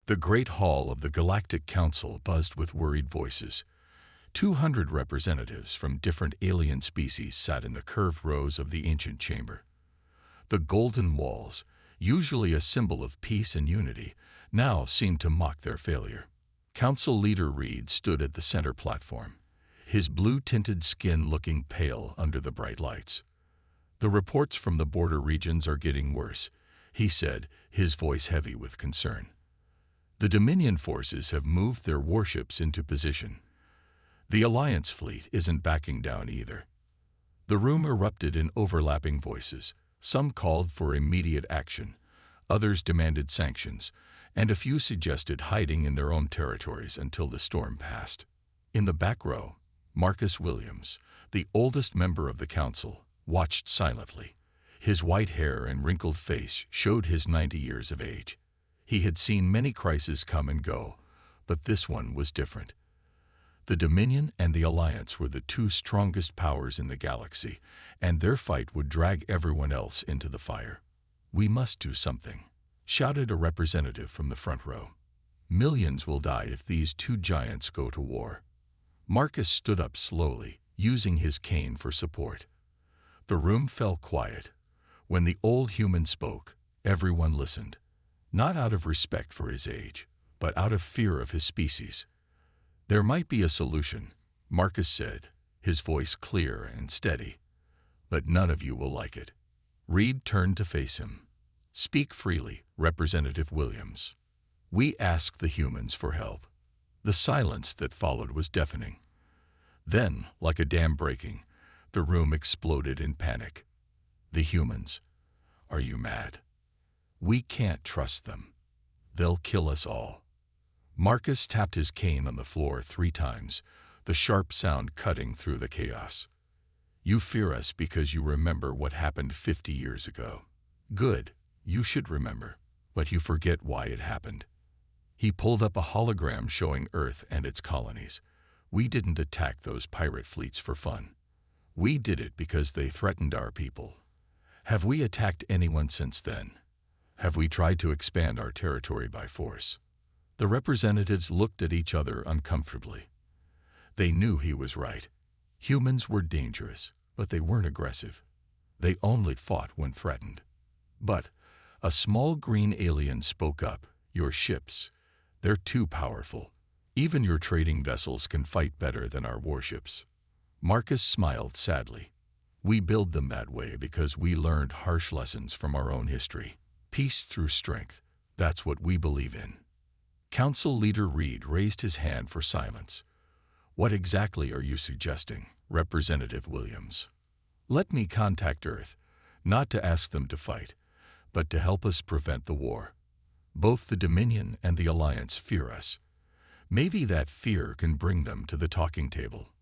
The great hall of the Galactic Council buzzed with worried voices. 200 representatives from different alien species sat in the curved rows of the ancient chamber. The golden walls, usually a symbol of peace and unity, now seemed to mock their failure. Council leader Reed stood at the center platform, his blue-tinted skin looking pale under the bright lights. "The reports from the border regions are getting worse," he said, his voice heavy with concern. "The Dominion forces have moved their warships into position. The Alliance fleet isn't backing down either." The room erupted in overlapping voices. Some called for immediate action, others demanded sanctions, and a few suggested hiding in their own territories until the storm passed. In the back row, Marcus Williams, the oldest member of the council, watched silently. His white hair and wrinkled face showed his 90 years of age. He had seen many crises come and go, but this one was different. The Dominion and the Alliance were the two strongest powers in the galaxy, and their fight would drag everyone else into the fire. "We must do something," shouted a representative from the front row. "Millions will die if these two giants go to war." Marcus stood up slowly, using his cane for support. The room fell quiet. When the old human spoke, everyone listened, not out of respect for his age, but out of fear of his species. "There might be a solution," Marcus said, his voice clear and steady, "but none of you will like it." Reed turned to face him. "Speak freely, Representative Williams." "We ask the humans for help." The silence that followed was deafening. Then, like a dam breaking, the room exploded in panic. "The humans? Are you mad? We can't trust them. They'll kill us all." Marcus tapped his cane on the floor 3 times, the sharp sound cutting through the chaos. "You fear us because you remember what happened 50 years ago. Good, you should remember, but you forget why it happened." He pulled up a hologram showing Earth and its colonies. "We didn't attack those pirate fleets for fun. We did it because they threatened our people. Have we attacked anyone since then? Have we tried to expand our territory by force?" The representatives looked at each other uncomfortably. They knew he was right. Humans were dangerous, but they weren't aggressive. They only fought when threatened. But a small green alien spoke up. "Your ships, they're too powerful. Even your trading vessels can fight better than our warships." Marcus smiled sadly. "We build them that way because we learned harsh lessons from our own history. Peace through strength, that's what we believe in." Council leader Reed raised his hand for silence. "What exactly are you suggesting, Representative Williams?" "Let me contact Earth, not to ask them to fight, but to help us prevent the war. Both the Dominion and the Alliance fear us. Maybe that fear can bring them to the talking table."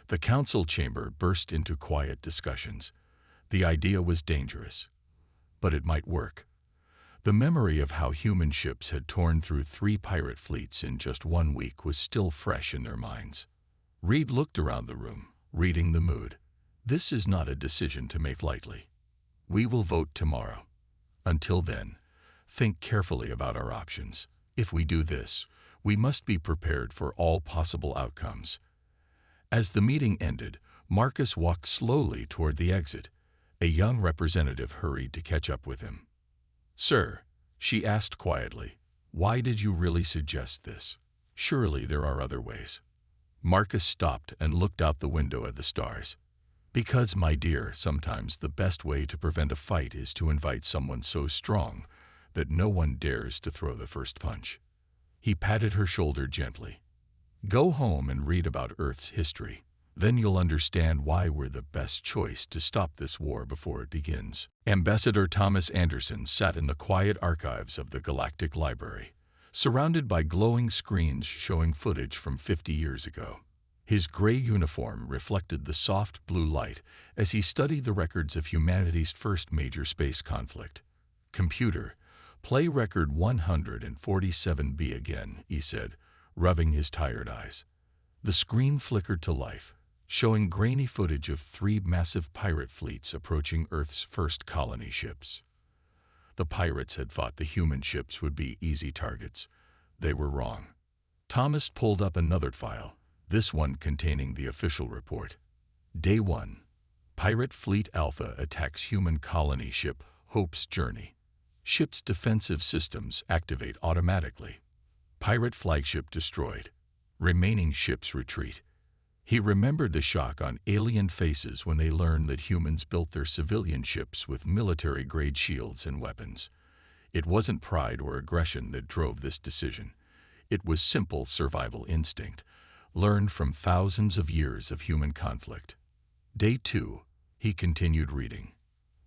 The council chamber burst into quiet discussions. The idea was dangerous, but it might work. The memory of how human ships had torn through 3 pirate fleets in just 1 week was still fresh in their minds. Reed looked around the room, reading the mood. "This is not a decision to make lightly. We will vote tomorrow. Until then, think carefully about our options. If we do this, we must be prepared for all possible outcomes." As the meeting ended, Marcus walked slowly toward the exit. A young representative hurried to catch up with him. "Sir," she asked quietly, "why did you really suggest this? Surely there are other ways." Marcus stopped and looked out the window at the stars. "Because, my dear, sometimes the best way to prevent a fight is to invite someone so strong that no one dares to throw the first punch." He patted her shoulder gently. "Go home and read about Earth's history. Then you'll understand why we're the best choice to stop this war before it begins." Ambassador Thomas Anderson sat in the quiet archives of the Galactic Library, surrounded by glowing screens showing footage from 50 years ago. His gray uniform reflected the soft blue light as he studied the records of humanity's first major space conflict. "Computer, play record 147B again," he said, rubbing his tired eyes. The screen flickered to life, showing grainy footage of 3 massive pirate fleets approaching Earth's first colony ships. The pirates had thought the human ships would be easy targets, They were wrong. Thomas pulled up another file, this one containing the official report. Day 1. Pirate Fleet Alpha attacks human colony ship Hope's Journey. Ship's defensive systems activate automatically. Pirate flagship destroyed. Remaining ships retreat. He remembered the shock on alien faces when they learned that humans built their civilian ships with military-grade shields and weapons. It wasn't pride or aggression that drove this decision. It was simple survival instinct, learned from thousands of years of human conflict. Day 2. He continued reading.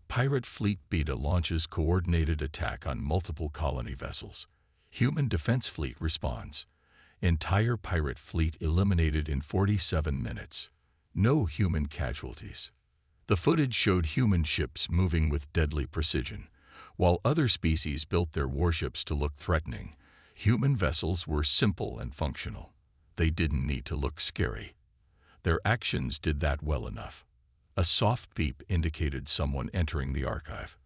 Pirate Fleet Beta launches coordinated attack on multiple colony vessels. Human Defense Fleet responds. Entire pirate fleet eliminated in 47 minutes. No human casualties. The footage showed human ships moving with deadly precision. While other species built their warships to look threatening, human vessels were simple and functional. They didn't need to look scary. Their actions did that well enough. A soft beep indicated someone entering the archive.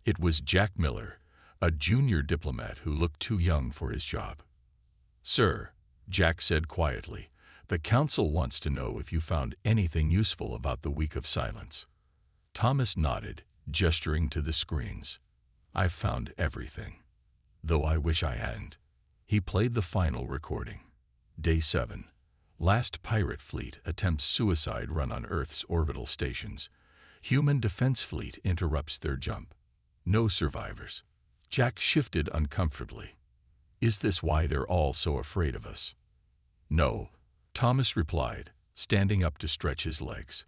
It was Jack Miller, a junior diplomat who looked too young for his job. "Sir," Jack said quietly, "the Council wants to know if you found anything useful about the Week of Silence." Thomas nodded, gesturing to the screens. "I've found everything. Though I wish I hadn't." He played the final recording. Day 7. Last pirate fleet attempts suicide run on Earth's orbital stations. Human Defense Fleet interrupts their jump. No survivors. Jack shifted uncomfortably. "Is this why they're all so afraid of us?" "No," Thomas replied, standing up to stretch his legs.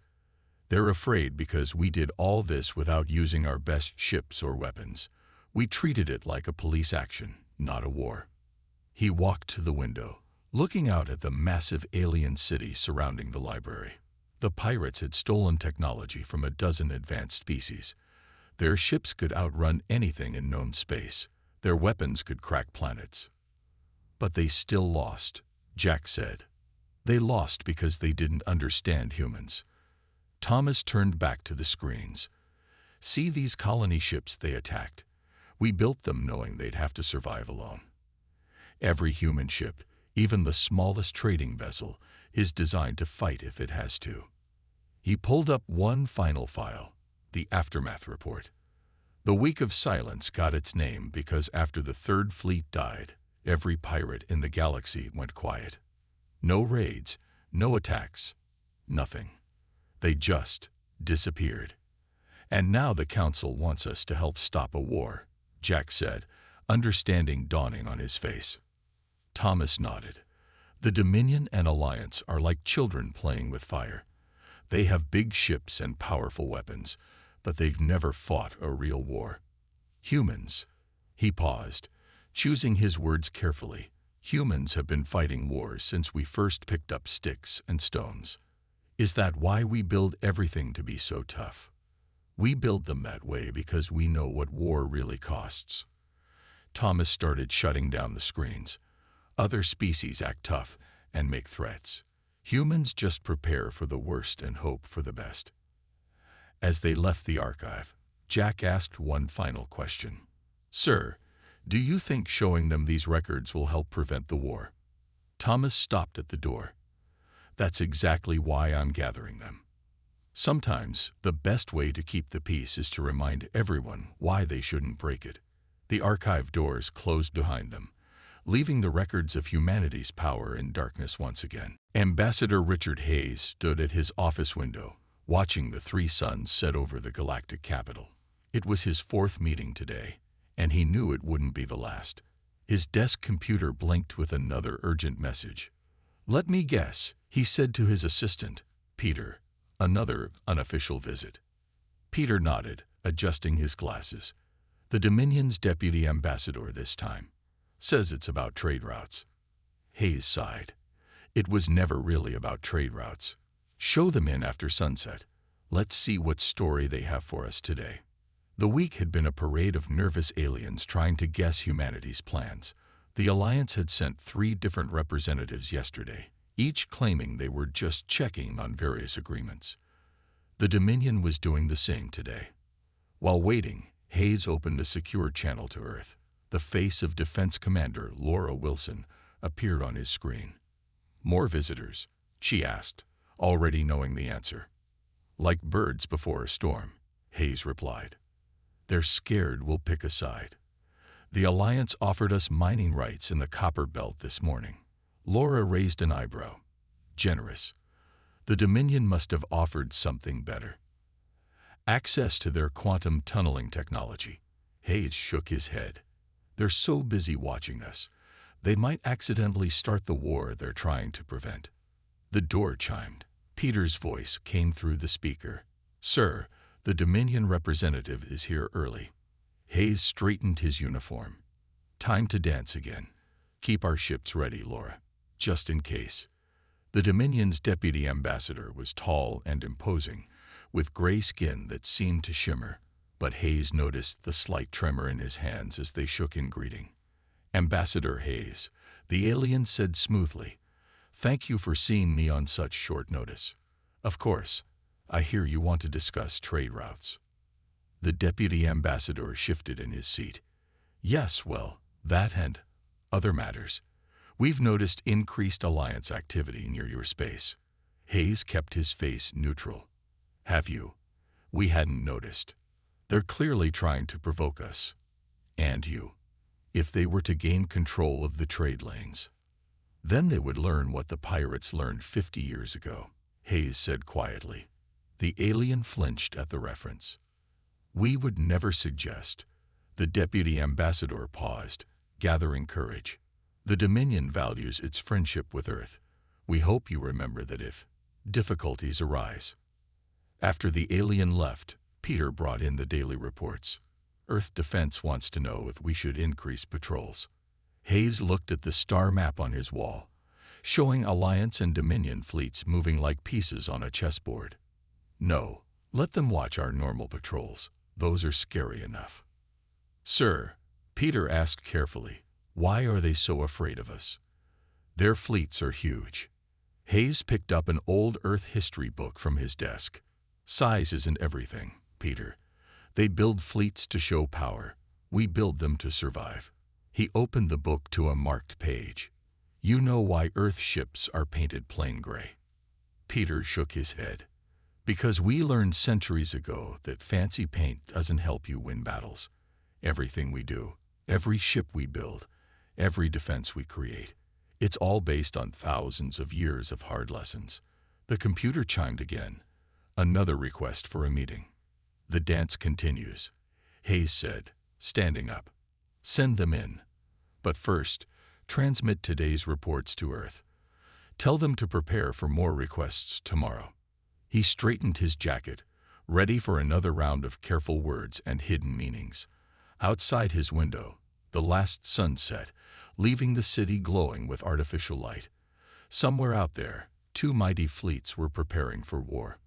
"They're afraid because we did all this without using our best ships or weapons. We treated it like a police action, not a war." He walked to the window, looking out at the massive alien city surrounding the library. The pirates had stolen technology from a dozen advanced species. Their ships could outrun anything in known space. Their weapons could crack planets. But they still lost, Jack said. They lost because they didn't understand humans. Thomas turned back to the screens. "See these colony ships they attacked? We built them knowing they'd have to survive alone. Every human ship, even the smallest trading vessel, is designed to fight if it has to." He pulled up one final file, the Aftermath Report. The Week of Silence got its name because after the Third Fleet died, every pirate in the galaxy went quiet. No raids, no attacks, nothing. They just disappeared. "And now the Council wants us to help stop a war," Jack said, understanding dawning on his face. Thomas nodded. "The Dominion and Alliance are like children playing with fire. They have big ships and powerful weapons, but they've never fought a real war. Humans," he paused, choosing his words carefully, "humans have been fighting wars since we first picked up sticks and stones. Is that why we build everything to be so tough? We build them that way because we know what war really costs." Thomas started shutting down the screens. Other species act tough and make threats. Humans just prepare for the worst and hope for the best. As they left the archive, Jack asked one final question. "Sir, do you think showing them these records will help prevent the war?" Thomas stopped at the door. "That's exactly why I'm gathering them. Sometimes the best way to keep the peace is to remind everyone why they shouldn't break it." The archive doors closed behind them, leaving the records of humanity's power in darkness once again. Ambassador Richard Hayes stood at his office window, watching the three suns set over the galactic capital. It was his 4th meeting today, and he knew it wouldn't be the last. His desk computer blinked with another urgent message. "Let me guess," he said to his assistant, "Peter, another unofficial visit." Peter nodded, adjusting his glasses. "The Dominion's deputy ambassador this time. Says it's about trade routes." Hayes sighed. It was never really about trade routes. "Show them in after sunset. Let's see what story they have for us today." The week had been a parade of nervous aliens trying to guess humanity's plans. The Alliance had sent 3 different representatives yesterday, each claiming they were just checking on various agreements. The Dominion was doing the same today. While waiting, Hayes opened a secure channel to Earth. The face of Defense Commander Laura Wilson appeared on his screen. "More visitors?" she asked, already knowing the answer. "Like birds before a storm," Hayes replied. "They're scared we'll pick a side. The Alliance offered us mining rights in the Copper Belt this morning." Laura raised an eyebrow. "Generous. The Dominion must have offered something better." "Access to their quantum tunneling technology." Hayes shook his head. "They're so busy watching us, they might accidentally start the war they're trying to prevent." The door chimed. Peter's voice came through the speaker. "Sir, the Dominion representative is here early." Hayes straightened his uniform. "Time to dance again. Keep our ships ready, Laura, just in case." The Dominion's deputy ambassador was tall and imposing, with gray skin that seemed to shimmer, but Hayes noticed the slight tremor in his hands as they shook in greeting. "Ambassador Hayes," the alien said smoothly, "thank you for seeing me on such short notice. Of course, I hear you want to discuss trade routes." The deputy ambassador shifted in his seat. "Yes, well, that and other matters. We've noticed increased Alliance activity near your space." Hayes kept his face neutral. "Have you? We hadn't noticed. They're clearly trying to provoke us. And you. If they were to gain control of the trade lanes, then they would learn what the pirates learned 50 years ago," Hayes said quietly. The alien flinched at the reference. "We would never suggest." The deputy ambassador paused, gathering courage. "The Dominion values its friendship with Earth. We hope you remember that if difficulties arise." After the alien left, Peter brought in the daily reports. "Earth Defense wants to know if we should increase patrols." Hayes looked at the star map on his wall, showing Alliance and Dominion fleets moving like pieces on a chessboard. "No, let them watch our normal patrols. Those are scary enough." "Sir," Peter asked carefully, "why are they so afraid of us?" "Their fleets are huge." Hayes picked up an old Earth history book from his desk. "Size isn't everything, Peter. They build fleets to show power. We build them to survive." He opened the book to a marked page. "You know why Earth ships are painted plain gray?" Peter shook his head. "Because we learned centuries ago that fancy paint doesn't help you win battles. Everything we do, every ship we build, every defense we create, it's all based on thousands of years of hard lessons." The computer chimed again. "Another request for a meeting." "The dance continues," Hayes said, standing up. "Send them in. But first, transmit today's reports to Earth. Tell them to prepare for more requests tomorrow." He straightened his jacket, ready for another round of careful words and hidden meanings. Outside his window, the last sun set, leaving the city glowing with artificial light. Somewhere out there, two mighty fleets were preparing for war.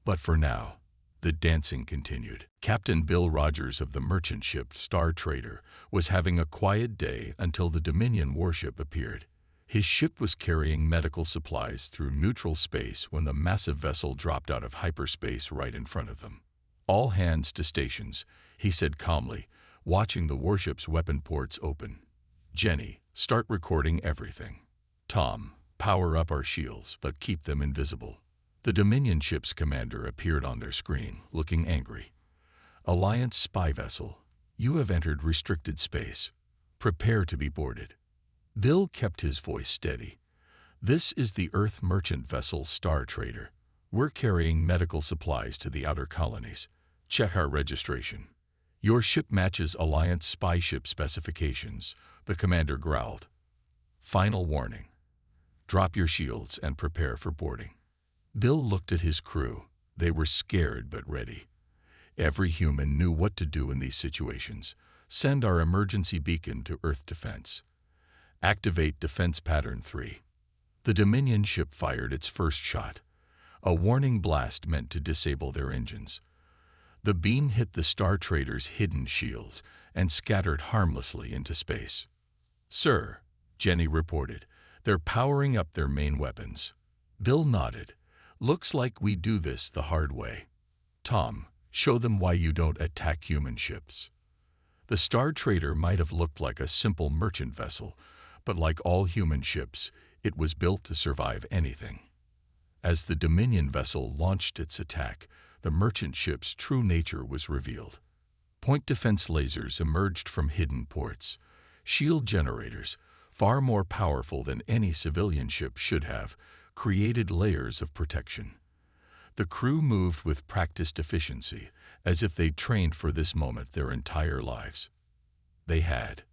But for now, the dancing continued. Captain Bill Rogers of the merchant ship Star Trader was having a quiet day until the Dominion warship appeared. His ship was carrying medical supplies through neutral space when the massive vessel dropped out of hyperspace right in front of them. "All hands to stations," he said calmly, watching the warship's weapon ports open. "Jenny, start recording everything. Tom, power up our shields, but keep them invisible." The Dominion ship's commander appeared on their screen, looking angry. "Alliance spy vessel, you have entered restricted space. Prepare to be boarded." Bill kept his voice steady. "This is the Earth merchant vessel Star Trader. We're carrying medical supplies to the outer colonies. Check our registration." "Your ship matches Alliance spy ship specifications," the commander growled. "Final warning. Drop your shields and prepare for boarding." Bill looked at his crew. They were scared but ready. Every human knew what to do in these situations. "Send our emergency beacon to Earth Defense. Activate Defense Pattern 3. The Dominion ship fired its first shot, a warning blast meant to disable their engines. The beam hit the Star Trader's hidden shields and scattered harmlessly into space. "Sir," Jenny reported, "they're powering up their main weapons." Bill nodded. "Looks like we do this the hard way. Tom, show them why you don't attack human ships." The Star Trader might have looked like a simple merchant vessel, but like all human ships, it was built to survive anything. As the Dominion vessel launched its attack, the merchant ship's true nature was revealed. Point defense lasers emerged from hidden ports. Shield generators, far more powerful than any civilian ship should have, created layers of protection. The crew moved with practiced efficiency, as if they'd trained for this moment their entire lives. They had.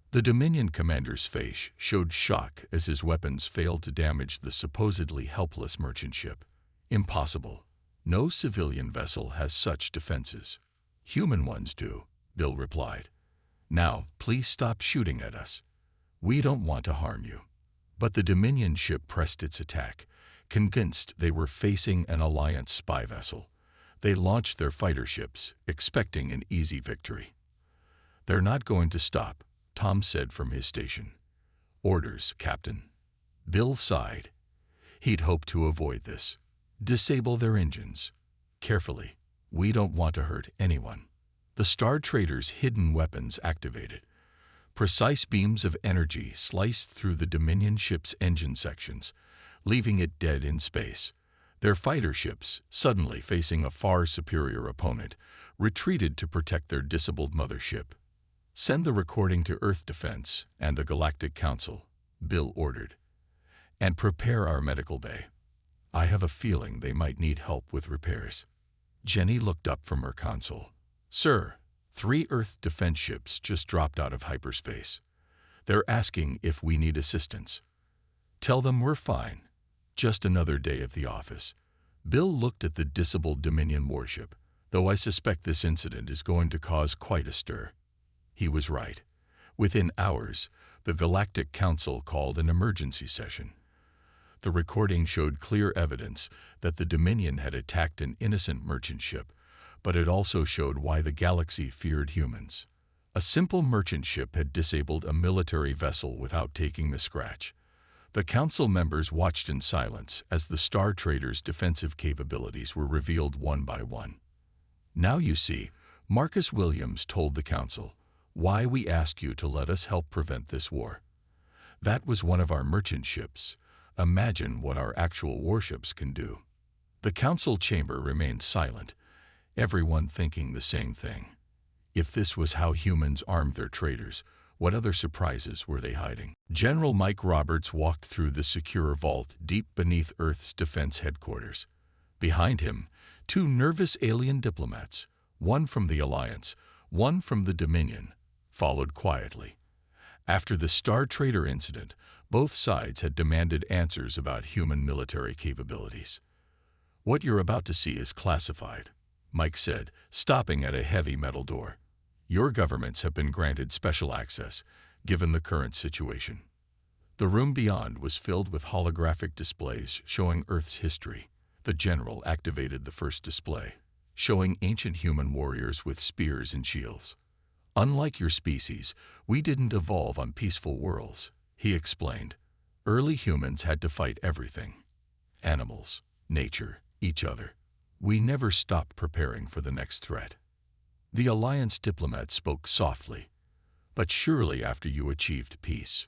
The Dominion commander's face showed shock as his weapons failed to damage the supposedly helpless merchant ship. Impossible. No civilian vessel has such defenses. Human ones do, Bill replied. Now, please stop shooting at us. We don't want to harm you. But the Dominion ship pressed its attack, convinced they were facing an Alliance spy vessel. They launched their fighter ships, expecting an easy victory. They're not going to stop, Tom said from his station. Orders, Captain. Bill sighed. He'd hoped to avoid this. Disable their engines. Carefully. We don't want to hurt anyone. The Star Trader's hidden weapons activated. Precise beams of energy sliced through the Dominion ship's engine sections, leaving it dead in space. Their fighter ships, suddenly facing a far superior opponent, retreated to protect their disabled mothership. Send the recording to Earth Defense and the Galactic Council, Bill ordered. And prepare our medical bay. I have a feeling they might need help with repairs. Jenny looked up from her console. Sir, 3 Earth defense ships just dropped out of hyperspace. They're asking if we need assistance. Tell them we're fine. Just another day at the office. Bill looked at the disabled Dominion warship, though I suspect this incident is going to cause quite a stir. He was right. Within hours, the Galactic Council called an emergency session. The recording showed clear evidence that the Dominion had attacked an innocent merchant ship, but it also showed why the galaxy feared humans. A simple merchant ship had disabled a military vessel without taking the scratch. The council members watched in silence as the Star Trader's defensive capabilities were revealed one by one. Now you see, Marcus Williams told the council, why we ask you to let us help prevent this war. That was one of our merchant ships. Imagine what our actual warships can do. The council chamber remained silent, everyone thinking the same thing. If this was how humans armed their traders, what other surprises were they hiding? General Mike Roberts walked through the secure vault deep beneath Earth's defense headquarters. Behind him, 2 nervous alien diplomats, one from the Alliance, one from the Dominion, followed quietly. After the Star Trader incident, both sides had demanded answers about human military capabilities. What you're about to see is classified, Mike said, stopping at a heavy metal door. Your governments have been granted special access, given the current situation. The room beyond was filled with holographic displays showing Earth's history. The general activated the first display, showing ancient human warriors with spears and shields. Unlike your species, we didn't evolve on peaceful worlds, he explained. Early humans had to fight everything. Animals, nature, each other. We never stopped preparing for the next threat. The Alliance diplomat spoke softly. But surely after you achieved peace.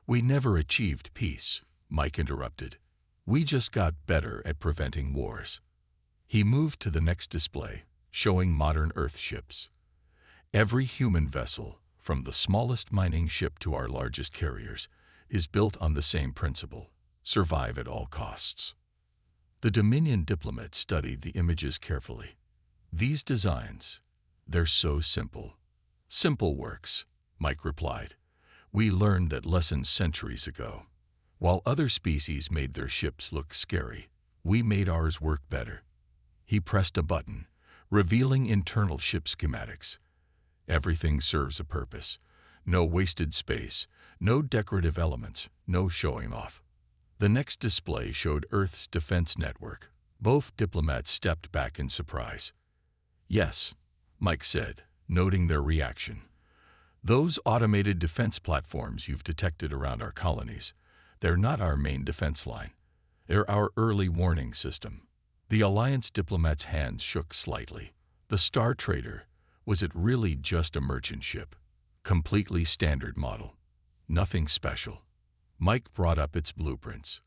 We never achieved peace, Mike interrupted. We just got better at preventing wars. He moved to the next display, showing modern Earth ships. Every human vessel, from the smallest mining ship to our largest carriers, is built on the same principle: survive at all costs. The Dominion diplomat studied the images carefully. These designs, they're so simple. Simple works, Mike replied. We learned that lesson centuries ago. While other species made their ships look scary, we made ours work better. He pressed a button, revealing internal ship schematics. Everything serves a purpose. No wasted space, no decorative elements, no showing off. The next display showed Earth's defense network. Both diplomats stepped back in surprise. Yes, Mike said, noting their reaction. Those automated defense platforms you've detected around our colonies, they're not our main defense line. They're our early warning system. The Alliance diplomat's hands shook slightly. The Star Trader, Was it really just a merchant ship? Completely standard model. Nothing special. Mike brought up its blueprints.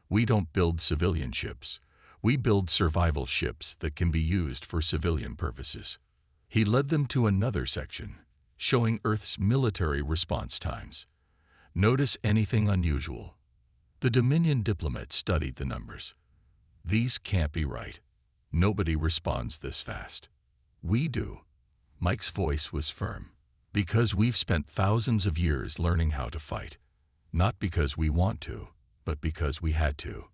We don't build civilian ships. We build survival ships that can be used for civilian purposes. He led them to another section, showing Earth's military response times. Notice anything unusual? The Dominion diplomat studied the numbers. These can't be right. Nobody responds this fast. We do. Mike's voice was firm. Because we've spent thousands of years learning how to fight. Not because we want to, but because we had to.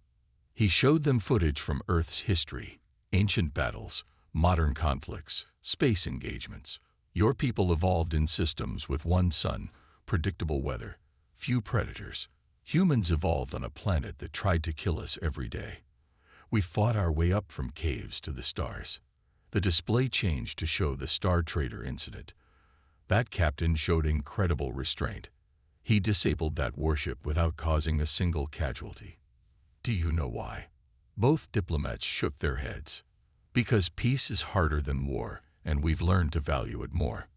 He showed them footage from Earth's history, ancient battles, modern conflicts, space engagements. Your people evolved in systems with one sun, predictable weather, few predators. Humans evolved on a planet that tried to kill us every day. We fought our way up from caves to the stars. The display changed to show the Star Trader incident. That captain showed incredible restraint. He disabled that warship without causing a single casualty. Do you know why? Both diplomats shook their heads. Because peace is harder than war, and we've learned to value it more.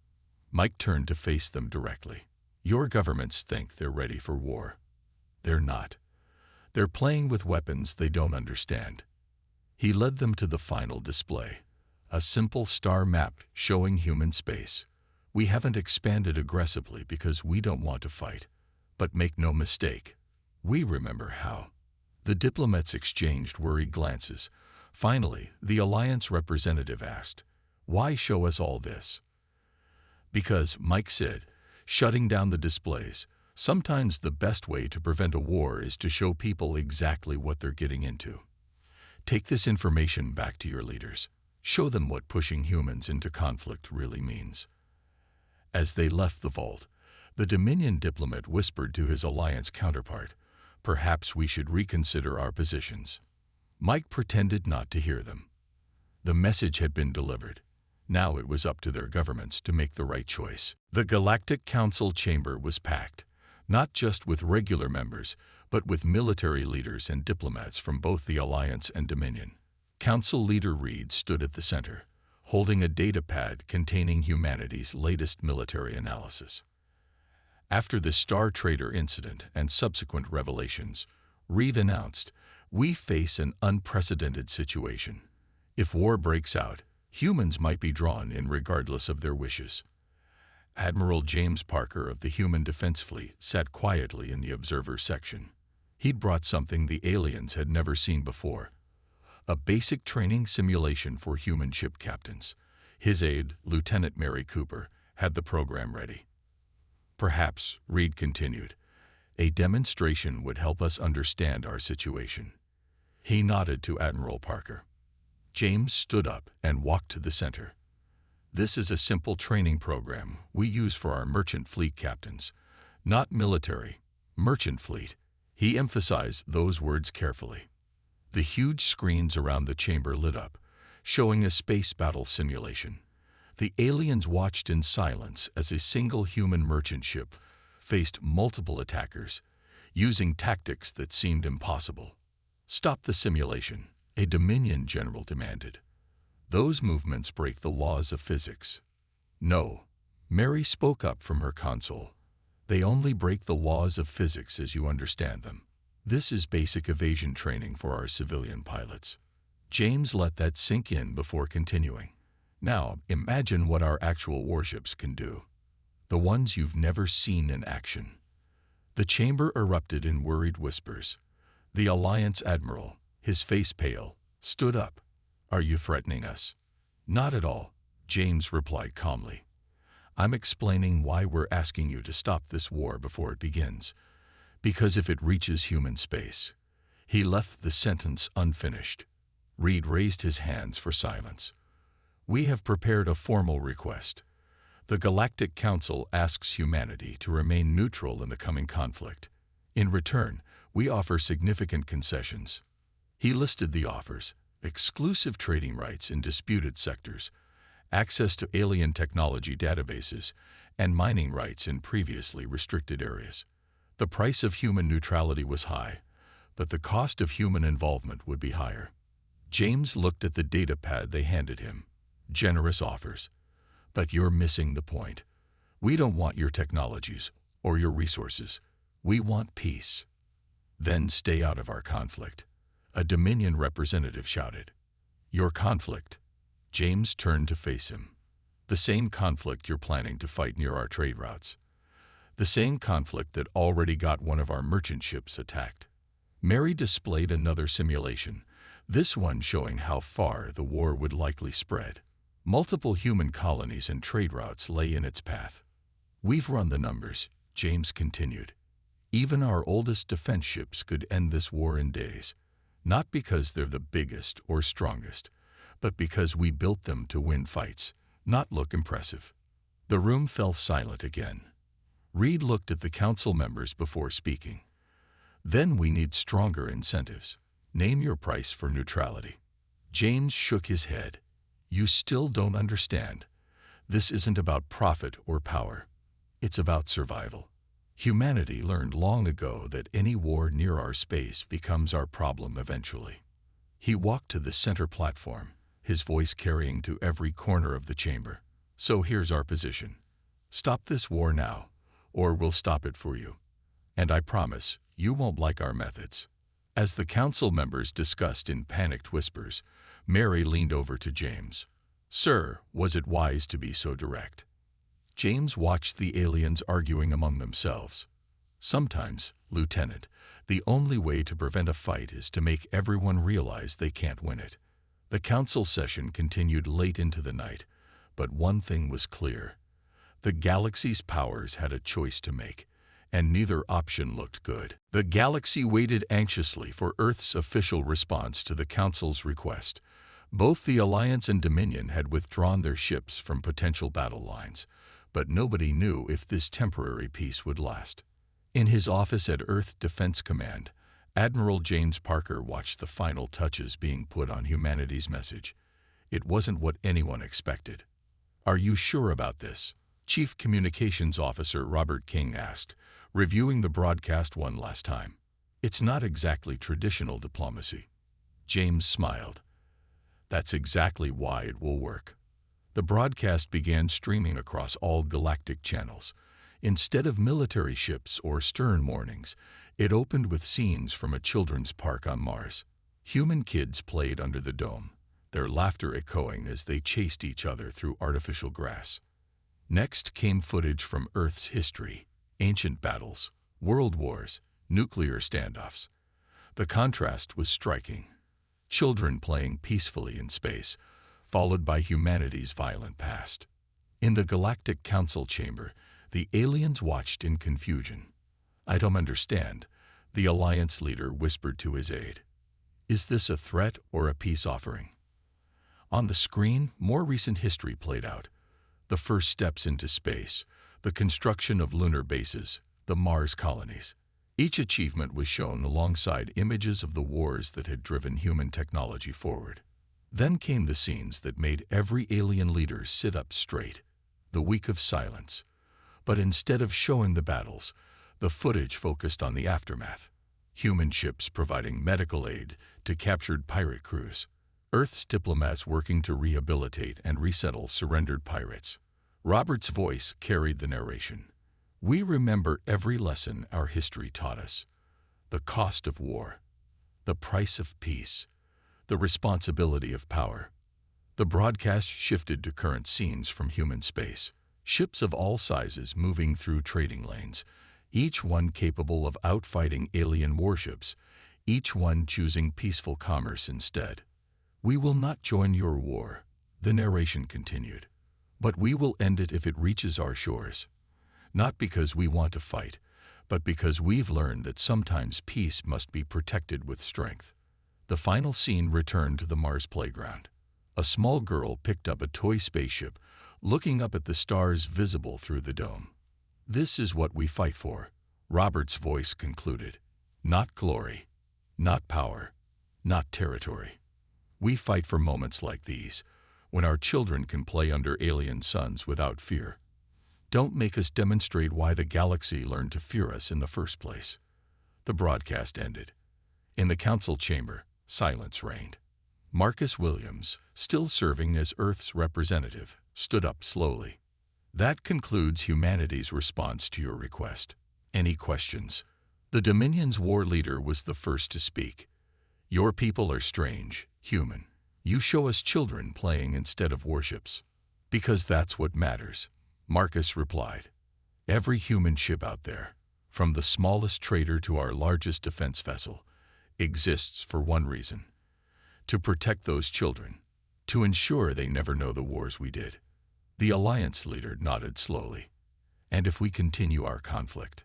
Mike turned to face them directly. Your governments think they're ready for war. They're not. They're playing with weapons they don't understand. He led them to the final display, a simple star map showing human space. We haven't expanded aggressively because we don't want to fight. But make no mistake, we remember how. The diplomats exchanged worried glances. Finally, the Alliance representative asked, "Why show us all this?" Because, Mike said, shutting down the displays, sometimes the best way to prevent a war is to show people exactly what they're getting into. Take this information back to your leaders. Show them what pushing humans into conflict really means. As they left the vault, the Dominion diplomat whispered to his Alliance counterpart, "Perhaps we should reconsider our positions." Mike pretended not to hear them. The message had been delivered. Now it was up to their governments to make the right choice. The Galactic Council chamber was packed, not just with regular members, but with military leaders and diplomats from both the Alliance and Dominion. Council leader Reed stood at the center, holding a data pad containing humanity's latest military analysis. After the Star Trader incident and subsequent revelations, Reed announced, "We face an unprecedented situation. If war breaks out, humans might be drawn in regardless of their wishes." Admiral James Parker of the Human Defense Fleet sat quietly in the observer section. He'd brought something the aliens had never seen before, a basic training simulation for human ship captains. His aide, Lieutenant Mary Cooper, had the program ready. "Perhaps," Reed continued, "a demonstration would help us understand our situation." He nodded to Admiral Parker. James stood up and walked to the center. "This is a simple training program we use for our merchant fleet captains. Not military, merchant fleet." He emphasized those words carefully. The huge screens around the chamber lit up, showing a space battle simulation. The aliens watched in silence as a single human merchant ship faced multiple attackers, using tactics that seemed impossible. "Stop the simulation," a Dominion general demanded. "Those movements break the laws of physics." "No," Mary spoke up from her console. "They only break the laws of physics as you understand them. This is basic evasion training for our civilian pilots." James let that sink in before continuing. "Now, imagine what our actual warships can do. The ones you've never seen in action." The chamber erupted in worried whispers. The Alliance admiral, his face pale, stood up. "Are you threatening us?" "Not at all," James replied calmly. "I'm explaining why we're asking you to stop this war before it begins. Because if it reaches human space." He left the sentence unfinished. Reed raised his hands for silence. "We have prepared a formal request. The Galactic Council asks humanity to remain neutral in the coming conflict. In return, we offer significant concessions." He listed the offers: exclusive trading rights in disputed sectors, access to alien technology databases, and mining rights in previously restricted areas. The price of human neutrality was high, but the cost of human involvement would be higher. James looked at the data pad they handed him. Generous offers. But you're missing the point. We don't want your technologies or your resources. We want peace. Then stay out of our conflict, a Dominion representative shouted. Your conflict? James turned to face him. The same conflict you're planning to fight near our trade routes. The same conflict that already got one of our merchant ships attacked. Mary displayed another simulation, this one showing how far the war would likely spread. Multiple human colonies and trade routes lay in its path. We've run the numbers, James continued. Even our oldest defense ships could end this war in days, not because they're the biggest or strongest, but because we built them to win fights, not look impressive. The room fell silent again. Reed looked at the council members before speaking. Then we need stronger incentives. Name your price for neutrality. James shook his head. You still don't understand. This isn't about profit or power. It's about survival. Humanity learned long ago that any war near our space becomes our problem eventually. He walked to the center platform, his voice carrying to every corner of the chamber. So here's our position. Stop this war now, or we'll stop it for you. And I promise, you won't like our methods. As the council members discussed in panicked whispers, Mary leaned over to James. Sir, was it wise to be so direct? James watched the aliens arguing among themselves. Sometimes, Lieutenant, the only way to prevent a fight is to make everyone realize they can't win it. The council session continued late into the night, but one thing was clear. The galaxy's powers had a choice to make, and neither option looked good. The galaxy waited anxiously for Earth's official response to the Council's request. Both the Alliance and Dominion had withdrawn their ships from potential battle lines, but nobody knew if this temporary peace would last. In his office at Earth Defense Command, Admiral James Parker watched the final touches being put on humanity's message. It wasn't what anyone expected. Are you sure about this? Chief Communications Officer Robert King asked, reviewing the broadcast one last time. It's not exactly traditional diplomacy. James smiled. That's exactly why it will work. The broadcast began streaming across all galactic channels. Instead of military ships or stern warnings, it opened with scenes from a children's park on Mars. Human kids played under the dome, their laughter echoing as they chased each other through artificial grass. Next came footage from Earth's history, ancient battles, world wars, nuclear standoffs. The contrast was striking. Children playing peacefully in space, followed by humanity's violent past. In the Galactic Council chamber, the aliens watched in confusion. I don't understand, the Alliance leader whispered to his aide. Is this a threat or a peace offering? On the screen, more recent history played out. The first steps into space, the construction of lunar bases, the Mars colonies. Each achievement was shown alongside images of the wars that had driven human technology forward. Then came the scenes that made every alien leader sit up straight, the week of silence. But instead of showing the battles, the footage focused on the aftermath. Human ships providing medical aid to captured pirate crews. Earth's diplomats working to rehabilitate and resettle surrendered pirates. Robert's voice carried the narration. We remember every lesson our history taught us. The cost of war, the price of peace, the responsibility of power. The broadcast shifted to current scenes from human space. Ships of all sizes moving through trading lanes, each one capable of outfighting alien warships, each one choosing peaceful commerce instead. We will not join your war, the narration continued, but we will end it if it reaches our shores. Not because we want to fight, but because we've learned that sometimes peace must be protected with strength. The final scene returned to the Mars playground. A small girl picked up a toy spaceship, looking up at the stars visible through the dome. This is what we fight for, Robert's voice concluded. Not glory, not power, not territory. We fight for moments like these, when our children can play under alien suns without fear. Don't make us demonstrate why the galaxy learned to fear us in the first place. The broadcast ended. In the council chamber, silence reigned. Marcus Williams, still serving as Earth's representative, stood up slowly. That concludes humanity's response to your request. Any questions? The Dominion's war leader was the first to speak. Your people are strange, human. You show us children playing instead of warships. Because that's what matters, Marcus replied. Every human ship out there, from the smallest trader to our largest defense vessel, exists for one reason: to protect those children, to ensure they never know the wars we did. The Alliance leader nodded slowly. And if we continue our conflict,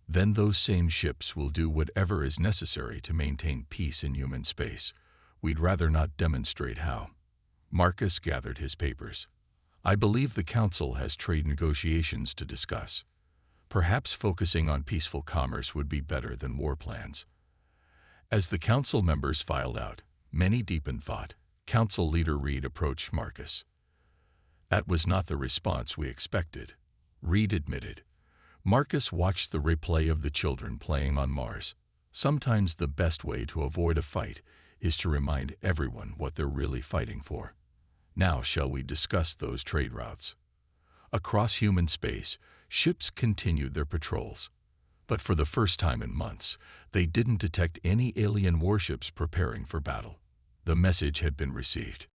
then those same ships will do whatever is necessary to maintain peace in human space. We'd rather not demonstrate how. Marcus gathered his papers. I believe the Council has trade negotiations to discuss. Perhaps focusing on peaceful commerce would be better than war plans. As the Council members filed out, many deep in thought, Council leader Reed approached Marcus. That was not the response we expected, Reed admitted. Marcus watched the replay of the children playing on Mars. Sometimes the best way to avoid a fight is to remind everyone what they're really fighting for. Now shall we discuss those trade routes? Across human space, ships continued their patrols. But for the first time in months, they didn't detect any alien warships preparing for battle. The message had been received.